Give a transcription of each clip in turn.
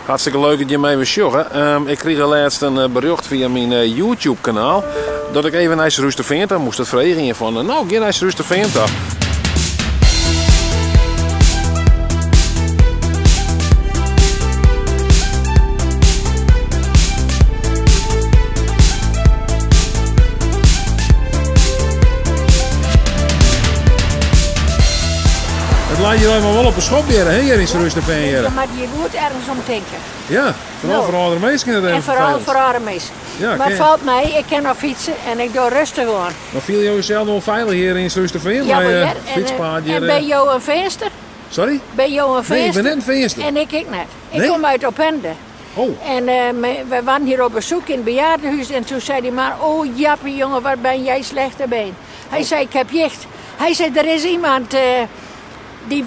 Hartstikke leuk dat je mij weer sjoggen. Ik kreeg laatst een bericht via mijn YouTube kanaal dat ik even naar Ruisterventa moest het vragen van nou, ga naar Ruisterventa. Het laat je maar wel op een schop weer, hè, hier in Ruisterventa. Ja, maar je moet ergens om denken. Ja, vooral voor andere mensen. En vooral voor andere mensen. Ja, maar valt mij, ik kan nog fietsen en ik doe rustig gewoon. Maar viel je jezelf nog veilig hier in Ruisterventa? Ja, maar ja, fietspaadje. En ben je een venster? Sorry? Ben je een venster? Nee, ik ben net een venster. En ik net. Ik Nee? kom uit Opende. Oh. En we waren hier op bezoek in het bejaardenhuis en toen zei hij maar, oh Jappie jongen, wat ben jij slechte been. Hij zei, ik heb jicht. Hij zei, er is iemand die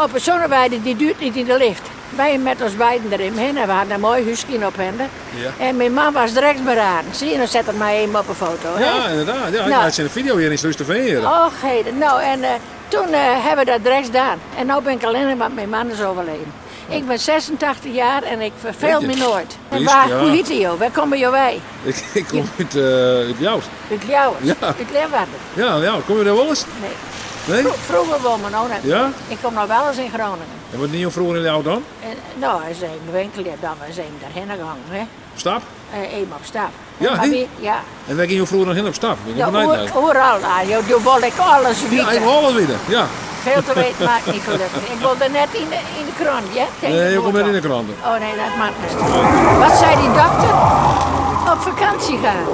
op een zonneweide, die duurt niet in de lift. Wij met ons beiden erin heen en we hadden een mooi huisje in Opende. Ja. En mijn man was direct beraden. Zie je, dan zet er maar even op een foto. Hè? Ja, inderdaad. Ja, ik had in de video hier in Ruisterventa. Och, heden. Nou, en toen hebben we dat direct gedaan. En nu ben ik alleen, want mijn man is overleden. Ik ben 86 jaar en ik verveel me nooit. En waar, hoe heet je? Waar komen je wij? Ik kom uit Jout. Uit Ljouwers? Ja. Uit Leeuwarden? Ja, kom je daar wel eens? Nee. Nee? Vroeger woon we nog net. Ja? Ik kom nog wel eens in Groningen. En wat niet om vroeger in Jout dan? Nou, we zijn winkel dan, we zijn daarheen gegaan. Hè? Op stap? Even op stap. Ja, ja. En waar ging je vroeger nog in op stap? Ja, overal. Je wil ik alles weten. Ja, ik wil alles weten. Ja. Veel te weten maakt niet gelukkig. Ik wilde net in de krant, ja? Nee, je komt net in de krant. Oh nee, dat maakt niet. Wat zei die dokter? Op vakantie gaan.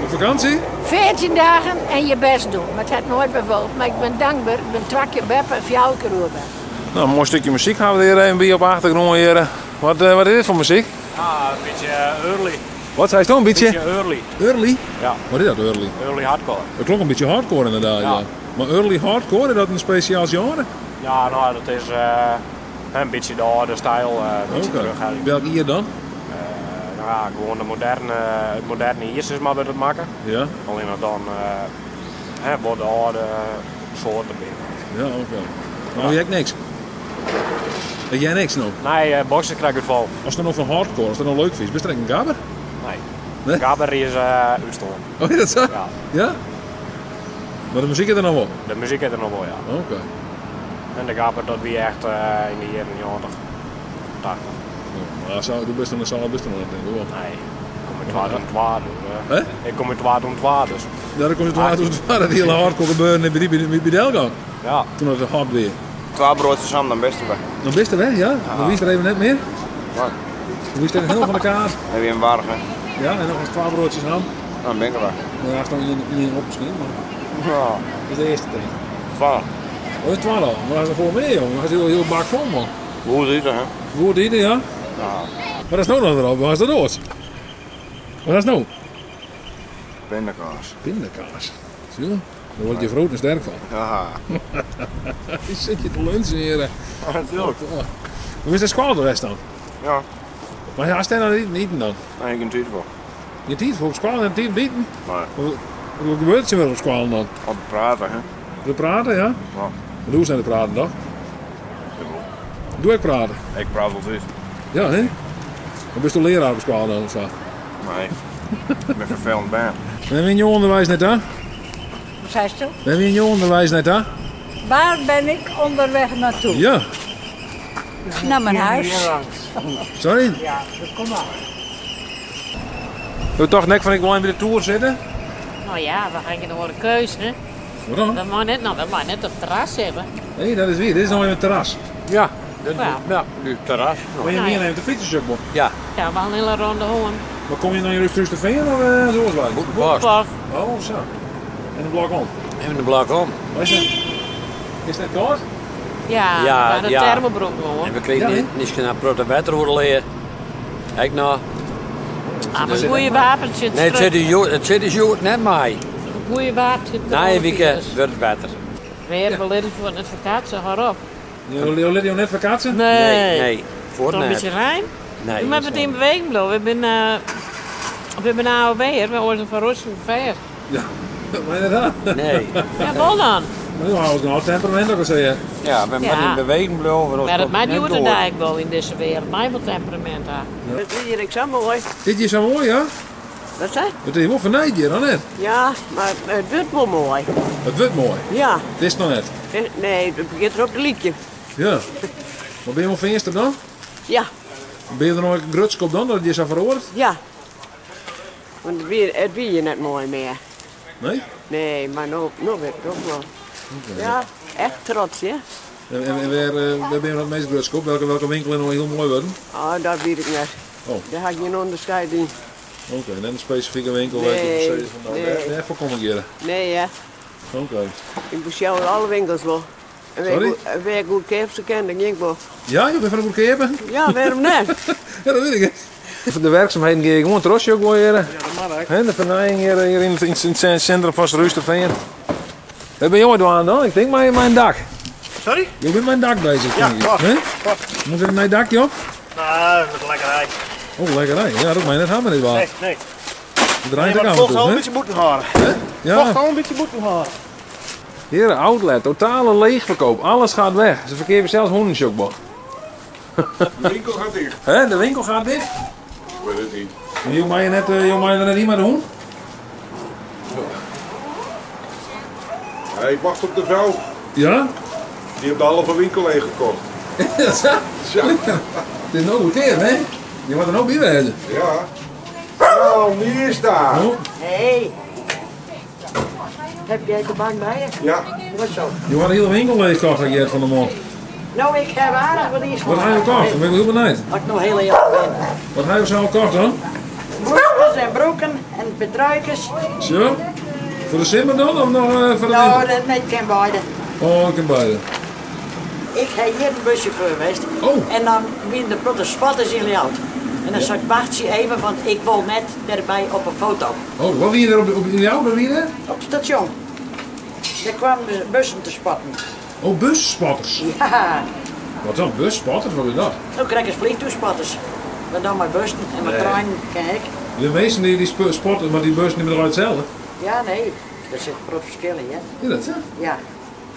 Op vakantie? 14 dagen en je best doen. Maar het had nooit bijvoorbeeld. Maar ik ben dankbaar. Ik ben trakje beppen en fjouwke roepen. Nou, een mooi stukje muziek gaan we hier even bij op de achtergrond hier. Wat is dit voor muziek? Ah, een beetje early. Wat zei je toch een beetje? Een beetje early. Early? Ja. Wat is dat, early? Early hardcore. Dat klonk een beetje hardcore inderdaad, ja. Maar early hardcore, is dat een speciaal genre? Ja, nou, dat is een beetje de oude stijl. Een beetje terug eigenlijk. Welk hier dan? Nou ja, gewoon het moderne eerst is maar weer het maken. Ja. Alleen dat dan wordt de oude soorten binnen. Ja, oké. Maar jij hebt niks? Heb jij niks nog? Nee, boksen krijg ik het vol. Als het nog van hardcore, als dat nog leuk vindt, ben je een gabber? Nee. Nee? Gabber is uitstonden. Oh, is dat zo? Ja. Ja? Maar de muziek is er nog wel? De muziek is er nog wel, ja. Oké. En de gabber, dat wie echt in de jaren 90, 80. Maar du bist nog nog denk ik wel. Nee, ik kom uit 2012 dus. Ik kom uit 2012 dus. Ja, dan komt het waar die hele hardcore gebeuren bij de Elgang. Ja. Toen was het hard weer. 2 broodjes samen, dan best weg. Dan bist er weg, ja? Dan wist er even net meer. Wat? Dan wist er een heel van de kaart. Heb je een warm, hè? Ja, en nog eens 12 broodjes aan. Dan ben ik er weg. Maar daar staan niet op misschien, maar Ja. dat is de eerste ding. Van. Oh, is 12 al. Maar dat is er voor meer, jongen. Dat is heel bak vol, man. Hoe ziet het, hè? Hoe die er, ja? Ja. Wat is nou nog erop? Waar is dat dood? Wat is nou? Pindakaas. Pindakaas. Zie je? Daar word je groot en sterk van. Ja. Die zit je te lunchen hier. Ja, natuurlijk. Hoe is de squal de rest dan? Ja. Maar als hij nou niet dan? Nee, ik heb tijd voor. Je tiet voor squal en tiet bieten? Nee. Hoe gebeurt het wel op squal dan? Op praten, hè? We praten, ja? Ja. Wat doen ze aan het praten, toch? Doe ik praten? Ik praat wel goed. Ja, hè? Dan ben je leraar op squal dan of zo? Nee. Ik ben vervelend bij. We hebben in je onderwijs net aan? Wat zei je? We hebben in je onderwijs net aan? Waar ben ik onderweg naartoe? Ja. Naar mijn huis. Sorry? Ja, kom maar. Doe toch nek van ik wil even bij de tour zitten? Nou ja, we gaan je nog een keuze, hè? Wat dan? We moeten net op het terras hebben. Nee, dat is weer. Dit is nog even een terras. Ja. Ja. Nu terras. Wil je meer nemen de fietsenstuk? Ja. Ja, we gaan een hele ronde hoorn. Maar kom je dan hier terug te veen of zoals wij? Bast. Oh, zo. En een blok om. Even de blok om. Wat is dat? Is dat koud? Ja, Ja, we gaan ja. een thermobroek hoor. En we kregen niet geen protte water worden leren. Kijk nou. Ah, maar goede wapens zitten Nee, het zit is net mij. goede wapens zitten Na een week wordt het beter. Weer wel leren voor het vakantie, ga op. Jullie je net vakantie? Nee. Voor Toch een net. beetje ruim? Nee. We hebben het in beweging blijven. We hebben een AOW, we worden van Roosje vers. Ja, maar inderdaad. Nee. Ja, wel dan. Maar nu houden we nou temperament ook al zeggen. Ja, we moeten in beweging blijven. Maar dat maakt niet wat de dijk wel in deze wereld. Mij wat temperament aan. Dat is hier ik zo mooi. Dit is zo mooi, ja? Wat zei? Het is wel vernaaid hier, dan net. Ja, maar het wordt wel mooi. Het wordt mooi. Ja. Het is nog net. Nee, het begint er op de liedje. Ja. Maar ben je wel venster dan? Ja, Ben je er nog een grutsk op dan, dat je zo veroordeeld? ja. Want het weer je net mooi meer. Nee? Nee, maar nu werd het ook wel. Ja, echt trots, hè? En waar ben je nog het meest grutsk op? Welke winkel er nog heel mooi worden? Oh, dat weet ik niet. Oh. Daar had ik geen onderscheid in. Oké, net een specifieke winkel Nee, waar je op zegt van nou, nee. daar kom ik hier. Nee, hè. Oké. Ik beschouw alle winkels wel. En Sorry? waar goed keepse kent, dan ging ik wel. Ja, je bent van de boerke hebben? Ja, waarom niet? Ja, dat weet ik. Voor de werkzaamheden ga je gewoon trosje ook weer. Ja, dat mag ook. De vernijing hier in het centrum van Ruisterveen. Waar ben je ooit aan dan? Ik denk mijn dak. Sorry? Je bent mijn dak bezig. Ja, denk ik. wacht. Hè? Wacht. Moet er een dakje op? Nou, dat is een lekkerij. Oh, lekkerij. Ja, dat mijn net hebben we niet waar. Nee, nee. Het draait Nee, ook maar af het en volgt toe, al een hè? beetje boetenharen. Ja. Volgt al een beetje boetenharen. Hier, outlet, totale leegverkoop. Alles gaat weg. Ze verkeeren zelfs hondenshokbal. De winkel gaat dicht. Hè, de winkel gaat dicht. Ik weet het niet. Je mag je net niet meer doen. Ja, ik wacht op de vrouw. Ja? Die heeft de halve winkel leeg gekocht. Dat is Ja. Het is nog een keer, hè? Je wordt er nog bij wezen. Ja. Nou, wie is daar? Oh, Hé. Heb jij de bank bij je? Ja. Wat zo? je wordt de hele winkel leeggekocht dat je van de mond. Nou, ik heb aardig wat is. Wat ga je gekocht? Dan ben ik heel benieuwd. Als ik nog heel erg ben. Wat ga je zo gekocht dan? Broekjes en broeken en bedruikers. Zo? Voor de simmer dan of nog voor de Nou, winter? dat net kan beide. Oh, ik heb beide. Ik heb hier een buschauffeur geweest. Oh. En dan wien de blote spatters in de auto. En dan zei ik, wacht je even, want ik wil net erbij op een foto. Oh, wat wie je er in de auto wie er? Op het station. Daar kwamen de bussen te spatten. Oh, busspotters. Ja, Wat dan? Busspotters? Wat is dat? toen krijg ik vliegtuigspatters. Maar dan mijn bussen en mijn Nee. trein, kijk. De meesten die spotten, maar die bussen niet meer eruit zelf. Ja, nee, er zit een groot verschil in, hè. Ja, dat is het. Ja.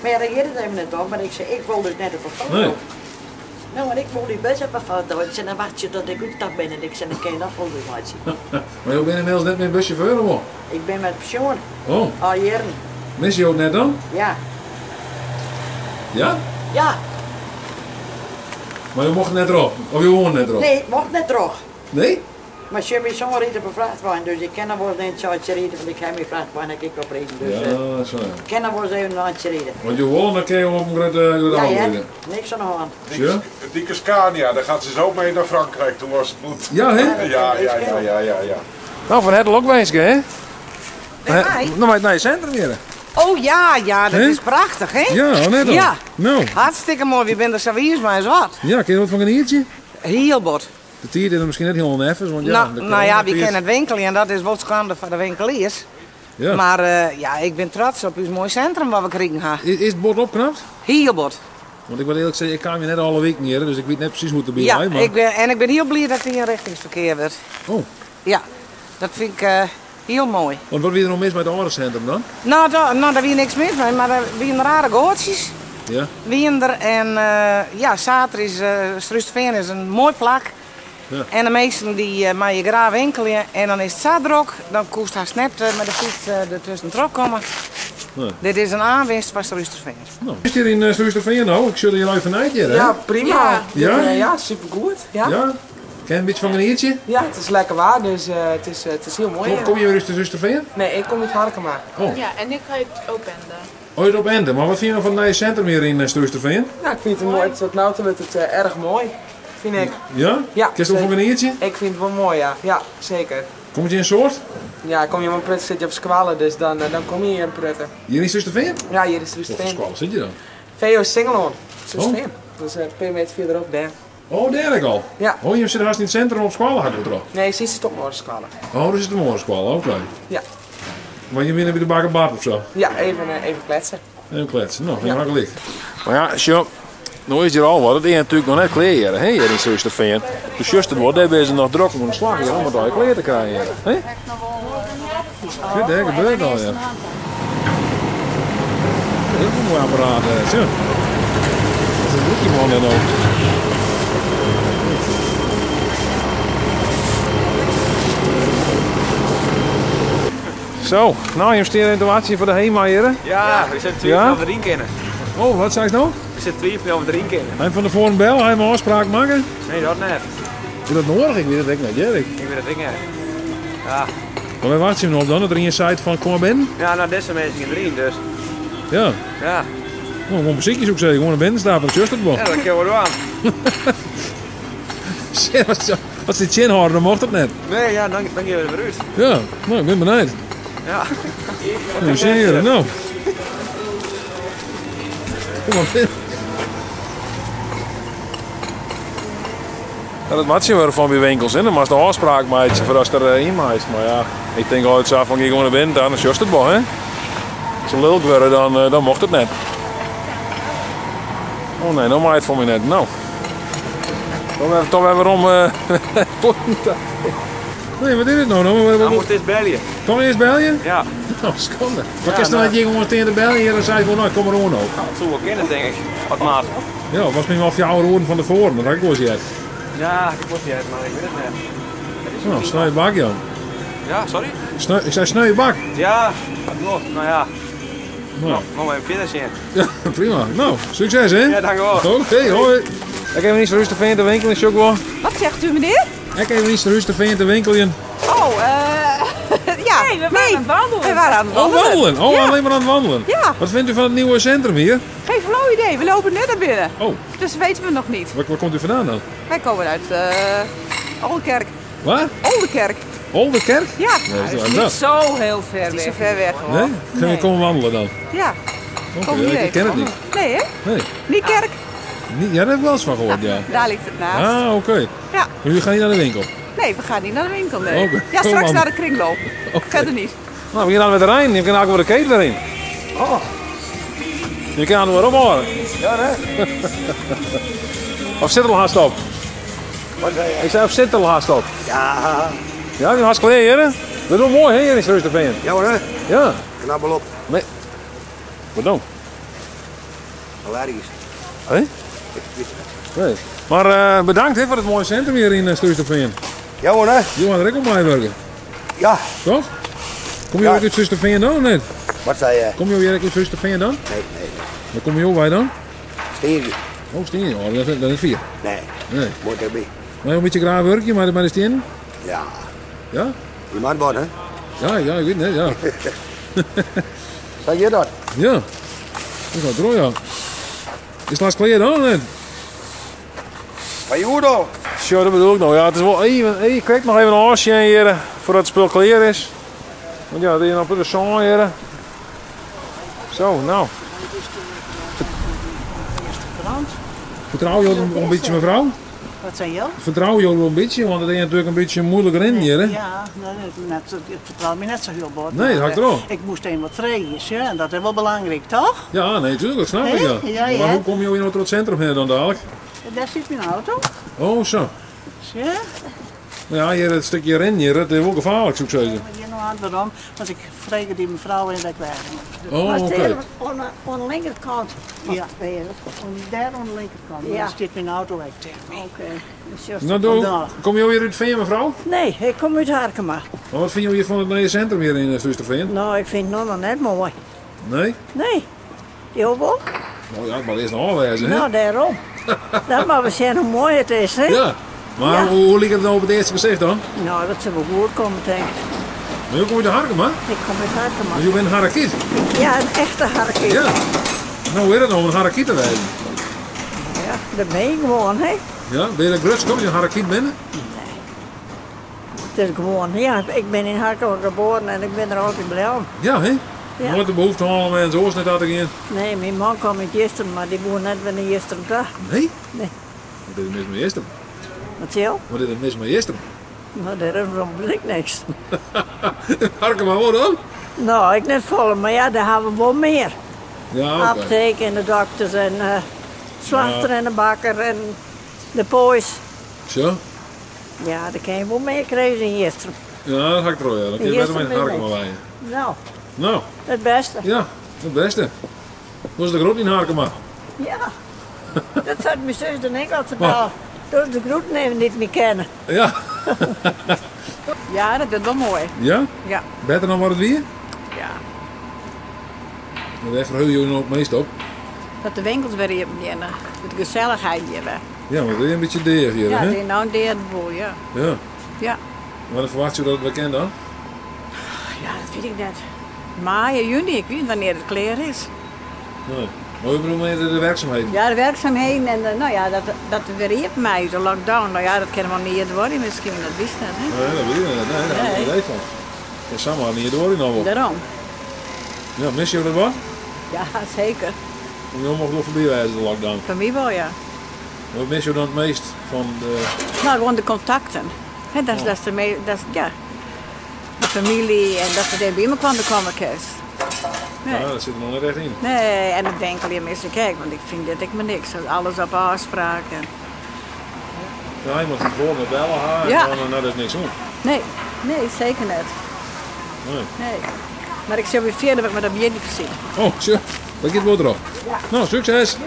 Maar ja, reageerde het even net op, maar ik zei, ik wil dus net op een foto. Nee. Nou, en ik wil die bus op een foto. Ik zei, dan wacht je tot ik uitstap ben en ik zei, dan kan je dat volgens mij zien. Maar je bent inmiddels net meer buschauffeur geworden. Ik ben met pensioen, Oh, al jaren. mis je ook net dan? Ja. Ja? Ja, Maar je mocht net erop. Of je woont net erop. nee, ik mocht net terug. Nee? Maar je hebt zo'n rit op een vrachtwagen, dus ik kan dan wel eens een handje rijden, want ik heb mijn vrachtwagen en ik op rijden. Dus Ja, zo. ik kan dan wel eens even een handje rijden. Want je wil, dan kun je op een grote Ja, auto ja, rijden. niks aan de hand. Ja? Dikke Scania, daar gaat ze zo mee naar Frankrijk toe als het moet. Ja, hè? Ja. Nou, van het ook wezen, hè? mij? Nou, maar naar je centrum weer. Oh ja, dat Hè? is prachtig, hè? Ja, net al. Ja. Nou, Hartstikke mooi, wie bent er zo wie is maar wat. ja, ken je wat van een iertje? Heel bot. De tier is er misschien net helemaal neffens, want ja... Nou ja, wie kennen het winkelen en dat is wat schande voor de winkeliers. Ja. Maar ja, ik ben trots op uw mooi centrum wat we kregen hebben. Is het bord opknapt? Heel bot. Want ik wil eerlijk zeggen, ik kwam hier net alle week neer, dus ik weet net precies hoe het erbij Ja, lijkt, maar... ik ben heel blij dat het een richtingsverkeer wordt. Oh, Ja, dat vind ik heel mooi. want wat wil je er nog mis met het andere centrum dan? Nou, daar wie niks mis mee, maar er wie rare gootjes. Ja? Wiender en ja, zaterdag is Struistveen is een mooi plak. Ja. En de meesten die maar je graag winkelen en dan is het zaterdag, dan koest haar snapt met de fiets er tussen trok komen. Ja. Dit is een aanwinst van Struistveen. Nou, is hier in Struisterveen nou? Ik zul je even vanuit hier, hè? Ja, prima. Ja? Ja, supergoed. Ja. Ja? Ken je een beetje van een iertje? Ja, het is lekker waar, dus het is heel mooi. Kom je weer eens te Struisterveen? Nee, ik kom uit Harkema. Oh. Ja, en ik ga het openden. Oh, je het op Ende. Maar wat vind je nou van het nieuwe centrum hier in Struisterveen? Ja, ik vind het mooi. Tot nu toe wordt het erg mooi, vind ik. Ja? Ja, Ken je van een iertje? Ik vind het wel mooi, ja. Ja, zeker. Komt je in soort? Ja, kom je maar prutten, zit je op squallen, dus dan kom je hier in prutten. Hier in Struisterveen? Ja, hier is Of Struistveen. squal zit je dan? VO Singeloon. Struistveen. Dus een paar meter verderop, daar. Oh, daar ik al. Ja. Oh, je zit haast in het centrum op squal hakken erop. Nee, ze is het op morgen squallen. Oh, dat is de morgensqual, oké. Ja. Maar je bent bij de bakkerbad of zo? Ja, even kletsen. Even kletsen. Nou, vind Ja. ik gelijk. Maar ja, Sjoe, nou is hier al wat. Het is natuurlijk nog net kleren, hè, hier in Struisterveen. Dus juist het wordt, daar ben ze nog druk om een slag hier om het kleren te krijgen. Hè? Goed, hè, gebeurt al, ja. Heel veel mooi apparaat. Zo. Dat is een broekje man dan ook. Zo, nou je steert in de watertje voor de Heemaier. Ja, we zitten twijfelen of we erin kennen. Oh, wat zei je nou? We zitten twijfelen of we erin kennen. Hij van de voren bel, hij een afspraak maken? Nee, dat net. Is dat nodig? Ik weet het echt niet, Jerk. Ik weet het ook niet. Ja. Maar waar wacht je hem op dan? Dat er in je site van kom maar binnen? Ja, nou deze mensen in erin dus. Ja. Ja. Oh, gewoon muziekjes ook zeggen, gewoon naar binnen staan, dat is het wel. Ja, dat kunnen we doen. Als die chin houden, dan mocht het net. Nee, ja, dan geven we er weer uit. Ja, nou, ik ben benieuwd. Ja. Nou, zie je er, nou. Kom maar binnen. Ja, dat matje weer van bij winkels in. Dan was de afspraak maken voor als er in maakt. Maar ja, ik denk altijd zo van, ik gewoon naar binnen, dan is het wel, hè. Als je lulk worden, dan mocht het net. Oh nee, nou maakt het voor mij net. Nou. Toch hebben we om... Nee, wat is het nou? Dan moet dit bellen. Kom eerst bellen? Ja. Nou, seconde. Maar is nou dat je gewoon tegen de bel hier en zei gewoon, nou, kom maar gewoon ook. Dat zou wel kennen, denk ik. Wat maat. Ja, was misschien wel 4 oude woorden van tevoren, dat had ik wel eens uit. Ja, ik word niet uit, maar ik weet het niet. Nou, snij je bak, Jan. Ja, sorry? Ik zei snij je bak. Ja, dat nog. Nou ja. Nou, nog maar even verder zien. Ja, prima. Nou, succes hè? Ja, dankjewel. Oké, hoi. Ik heb niet zo rustig in de winkel in Chocwa. Wat zegt u, meneer? Ik heb niet zo rustig in de winkel in. Oh, ja. Nee, we waren aan het wandelen. We waren aan het wandelen. Oh, wandelen? Oh, ja. Alleen maar aan het wandelen? Ja. Wat vindt u van het nieuwe centrum hier? Geen flauw idee, we lopen net naar binnen. Oh. Dus weten we nog niet. Waar komt u vandaan dan? Wij komen uit Oldenkerk. Waar? Oldenkerk. Oldenkerk? Ja. Nee, Dat is niet zo heel ver weg. Niet zo ver weg hoor. Nee? Gaan we komen wandelen dan? Ja. Oké, ik ken het niet. Nee hè? Nee. Niet kerk. Ja, daar heb ik wel eens van gehoord, ja. Daar ligt het naast. Ah, oké. Ja. Dus jullie gaan niet naar de winkel? Nee, we gaan niet naar de winkel, nee. Oké. Ja, straks Kom naar de kringloop. Verder niet. Nou, we gaan dan met de Rijn. Je kan ook weer de keten erin. Oh. Je kan er weer ophalen. Ja, hè? Of zit er al haast op? Wat zei je? Ik zei of zit er al haast op? Ja. Ja, die haast klaar, hè? Dat is wel mooi, hè? Hier is rustig van je. Ja hoor, hè? Ja. Knabbel op. Nee. Wat dan? Allergisch. Hé? Nee. Maar bedankt hè, voor het mooie centrum hier in Struisterveen. Ja hoor, hè? Je gaat er ook op bijwerken. Ja. Toch? Kom je ook uit Struisterveen dan of niet? Wat zei je? Kom je ook weer uit Struisterveen dan? Nee. Waar kom je ook bij dan? Steenje. Oh, Steen. Oh, dat is 4. Nee. Moet erbij. Maar een beetje graag werkje, maar de Steen? Ja. Ja? Die man wordt, hè? Ja, ik weet het, ja. Zeg je dat? Ja. Dat gaat er ook, ja. Is het laatst klaar dan of niet? Wat je hoe dan? Zo, dat bedoel ik nou. Ja, het is wel even. Ik kijk nog even een asje hier voordat het spul klaar is. Want ja, die is nog op de zon hier. Zo, nou. Vertrouw je ook een beetje mevrouw? Wat zei je? Vertrouw je ook wel een beetje, want het is natuurlijk een beetje moeilijk erin hier. Hè? Ja, ik vertrouw me net zo heel bord. Nee, dat had ik er ook. Ik moest een wat vregen, en dat is wel belangrijk, toch? Ja, nee, natuurlijk, dat snap ik ja. Ja. Maar hoe kom je nou tot het centrum heen dan dadelijk? Daar zit mijn auto. Oh, zo. Ja. Ja, hier het stukje ren hier, dat is wel gevaarlijk, zou ik zeggen. Hier nog aan waarom, want ik vregen die mevrouw in dat ik weg moet. Oh, oké. Aan de linkerkant. Ja, daar aan de linkerkant. Ja. Daar zit mijn auto weg tegen me. Oké. Nou, kom je weer uit Veen, mevrouw? Nee, ik kom uit Harkema. Maar wat vind je hier van het nieuwe centrum hier in Struisterveen? Nou, ik vind het nog net mooi. Nee? Nee. Heel wel? Nou ja, maar eerst nog aanwijzen, hè? Nou, daarom. Dan maar we zien hoe mooi het is, hè? Ja. Maar Ja. hoe ligt het nou op het eerste gezicht dan? Nou, dat ze wel goed komen, denk ik. Maar je komt uit de Harkema? Ik kom uit Harkema. Dus je bent een harakiet? Ja, een echte harkiet. Ja. Nou, hoe is het nou om een harakiet te wijzen? Ja, dat ben je gewoon, hè? Ja, ben je de grutsk als je een harakiet bent? Het is gewoon, ja, ik ben in Harkema geboren en ik ben er altijd blij om. Ja, hè? Ja. Nooit de behoefte halen en zo is het net altijd in. Nee, mijn man kwam uit Jisteren, maar die woont net weer in Jisteren daar. Nee? Nee. Wat is er mis met Jisteren? Wat zie je? Wat is er mis met Jisteren? Nou, daar is dan ik niks. Harkema, wat dan? Nou, ik net vol, maar ja, daar hebben we wel meer. Ja, oké. Apotheek en de dokters en slachter Ja. en de bakker en de pois. Zo? Ja, daar kan je wel meer krijgen in Jisteren. Ja, dat ga ik er wel, ja. Dan kun je beter met een Harkema wijzen. Nou, Nou, het beste. ja, het beste. Hoe is de groet in Harkema? Ja, dat zat mijn zus en ik altijd al. Door de groeten even niet meer kennen. Ja. Ja, dat is wel mooi. Ja? Ja. Beter dan wat het weer? Ja. Daar verheug je je nog het meest op. Dat de winkels weer hier beginnen. Met de gezelligheid hier weer. Ja, maar weer een beetje deeg hier, Ja, hè? die is nou een derde boel, ja. Ja. Ja. Maar dan verwacht je dat het bekend dan? Ja, dat weet ik net. Mei, juni, ik weet niet wanneer het klaar is. Nee. Maar je bedoelt met de werkzaamheden? Ja, de werkzaamheden en nou ja, dat we weer hier mei, de lockdown. Nou ja, dat kan wel niet worden misschien, dat wist net, hè? Nee, dat weet ik niet. Nee, daar heb ik idee van. Dat is samen niet door in nou. Daarom. Ja, mis je dat wat? Ja, zeker. Hoe je mag nog voorbij wijzen de lockdown. Voor mij wel, ja. Wat mis je dan het meest van de... Nou, gewoon de contacten. Hè, dat is ja. De familie en dat ze er bij me kwamen kerst. Nee. Ja, dat zit er nog niet echt in. Nee, en ik denk alleen maar eens kijk, want ik vind dit ik me niks. Alles op afspraken. Ja, je moet van tevoren bellen haar Ja. en dan nou, dat is niks om. Nee, zeker niet. Nee. Maar ik zou weer verder met dat bier niet voorzien. Oh, zo. Dat gaat wel erop. Ja. Nou, succes.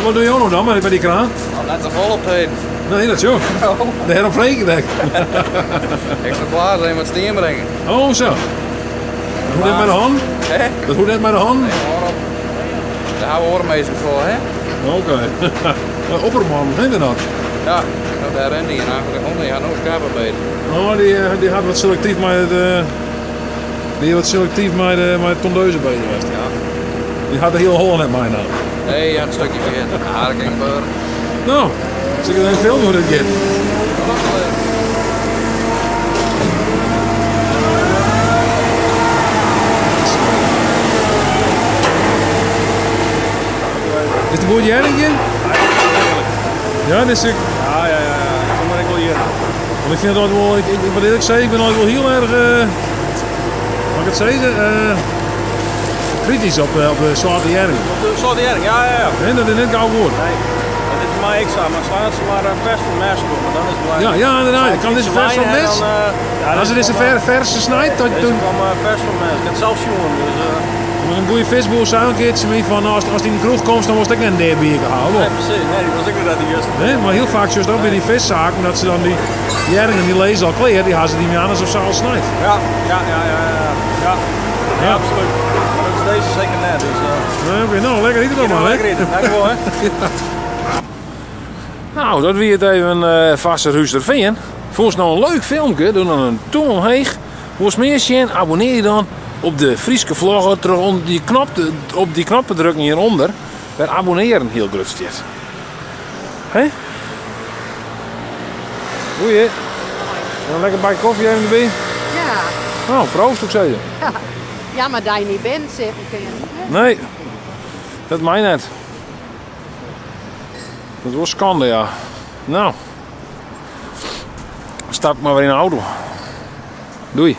Wat doe je ook nog dan bij die kraan? Net er vol op heen. Nee, dat is zo. De heer op Vreekendek. Ik zou klaar zijn met steen brengen. Oh, zo. Hoe net met de hand? Dat hoe net met de hand? Nee, hoor op. Daar houden we oormeester voor, hè? Oké. Opperman, vind je dat? Ja, daar rent die en achter de hond, die gaat nog schapen bij. Oh, die had wat selectief met de... Die wat selectief met tondeuzen bezig geweest. Ja. Die had de hele Holland net mij nou. Nee, je had een stukje vergeten. Ja, dat ging gebeuren. Nou, zie ik een film hoe dit gaat. Is de boer Jennetje? Ja, dat is ik. Ja. Kom maar ik wel hier. Want ik vind het altijd wel, wat eerlijk zei, ik ben altijd wel heel erg, mag ik het zeggen, kritisch op de zwarte jering. Op de zwarte jering, ja. Nee, dat is net gauw woord. Nee, dat is voor mij extra, maar slaan ze maar vers van mes komen, dan is het belangrijk. Ja, inderdaad. Kan dit vers van mes? Als het is een verse snijdt, dan... Deze kwam vers van mes. Ik heb het zelf jongen, dus... Met een goede visboer zou een keertje mee van, als die in de kroeg komt, dan was ik net een derbier gehouden. Nee, precies. Nee, die was ik weer dat die juist. Nee, maar heel vaak juist ook bij die viszaken, dat ze dan die jeringen die lezen al kleer, die gaan ze niet meer aan alsof ze al snijdt. Ja. Nee, absoluut. Maar dat is deze zeker net, dus... Oké, nou, lekker eten dan maar, hè? Lekker eten, dankjewel, hè. Nou, dat wie het even vaste Ruuster vinden. Volgens nou een leuk filmpje, doe dan een toon omheen. Volgens meer zien, abonneer je dan op de Frieske vlogger. Terug op die knop te drukken hieronder. Waar abonneren heel groot staat. Hé? Goeie. Een lekker bakje koffie even erbij. Ja. Nou, proost ook zei je. Ja, maar dat je niet bent, zeg ik. Nee, dat mij net. Dat was schande, ja. Nou, stap maar weer in de auto. Doei.